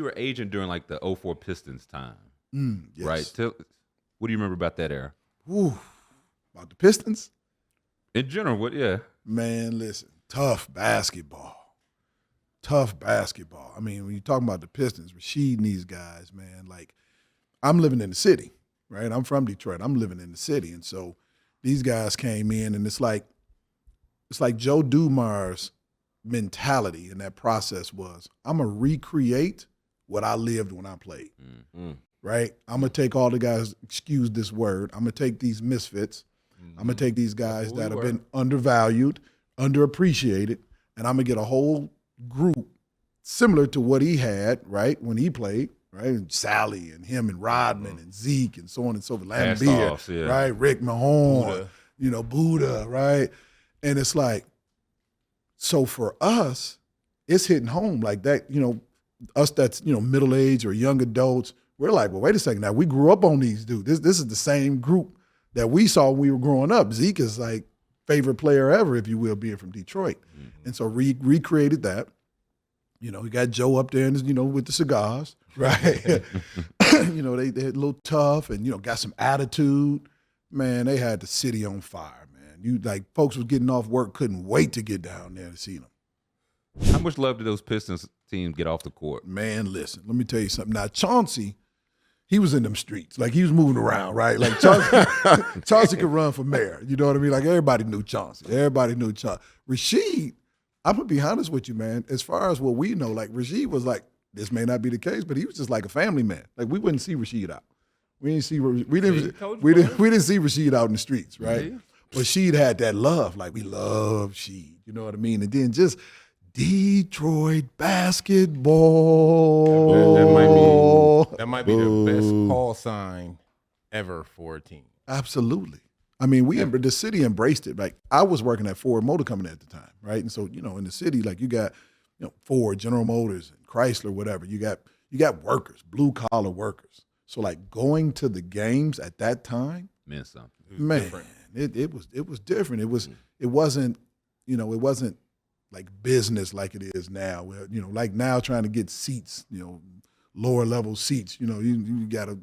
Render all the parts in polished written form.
were agent during like the 04 Pistons time, Yes. right? What do you remember about that era? Ooh, about the Pistons? In general, what? Yeah. Man, listen, tough basketball. Tough basketball. I mean, when you're talking about the Pistons, Rasheed and these guys, man, like, I'm living in the city, right? I'm from Detroit. I'm living in the city. And so these guys came in, and it's like Joe Dumars' mentality in that process was, I'm going to recreate what I lived when I played, right? I'm going to take all the guys, excuse this word, I'm going to take these misfits, I'm going to take these guys that have been undervalued, underappreciated, and I'm going to get a whole group similar to what he had, right, when he played, right? And Sally and him and Rodman and Zeke and so on and so forth, Lambeer, right? Rick Mahorn, Buddha, right? And it's like, so for us, it's hitting home like that, us that's, middle-aged or young adults, we're like, well, wait a second now, we grew up on these dudes. This is the same group that we saw when we were growing up. Zeke is like favorite player ever, if you will, being from Detroit. And so recreated that. We got Joe up there and, with the cigars, right? they had a little tough and, got some attitude. Man, they had the city on fire, man. Folks was getting off work, couldn't wait to get down there to see them. How much love did those Pistons teams get off the court? Man, listen, let me tell you something. Now, Chauncey, he was in them streets. Like, he was moving around, right? Like, Chauncey could run for mayor. You know what I mean? Like, everybody knew Chauncey. Rasheed, I'm going to be honest with you, man. As far as what we know, like, Rasheed was like, this may not be the case, but he was just like a family man. Like, we wouldn't see Rasheed out. We didn't see Rasheed out in the streets, right? Mm-hmm. But Sheed had that love. Like, we love Sheed. You know what I mean? And then just Detroit basketball. That might be the best call sign ever for a team. Absolutely. I mean, the city embraced it. Like, I was working at Ford Motor Company at the time, right? And so, in the city, like, you got, Ford, General Motors, and Chrysler, whatever. You got workers, blue collar workers. So, like, going to the games at that time meant something. Man, it was different. It wasn't like business like it is now. Where, like now trying to get seats, lower level seats. You got to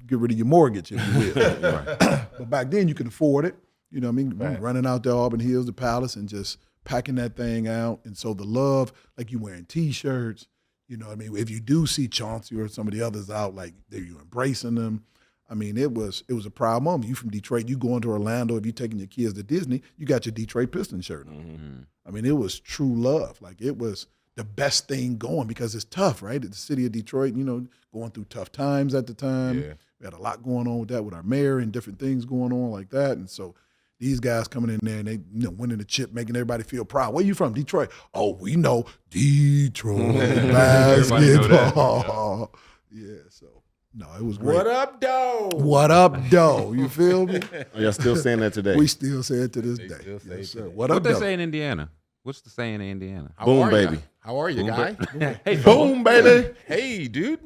get rid of your mortgage if you will. Right. But back then you could afford it. You know what I mean? Right. Running out to Auburn Hills, the Palace, and just packing that thing out. And so the love, like you wearing T-shirts. You know what I mean? If you do see Chauncey or some of the others out, like you embracing them. I mean, it was a proud moment. You from Detroit, you going to Orlando, if you taking your kids to Disney, you got your Detroit Pistons shirt on. Mm-hmm. I mean, it was true love. Like, it was the best thing going because it's tough, right? The city of Detroit, going through tough times at the time. Yeah. We had a lot going on with that with our mayor and different things going on like that. And so these guys coming in there and they winning the chip, making everybody feel proud. Where you from? Detroit. Oh, we know Detroit basketball. Yeah, so. No, it was great. What up, doe? What up, doe? You feel me? Oh, y'all still saying that today? We still say it to this day. Yes, sir. What up, they doe? say in Indiana? What's the saying in Indiana? Boom, baby. How are you, Boom, guy? Hey, boom, baby. Hey, dude.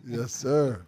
Yes, sir.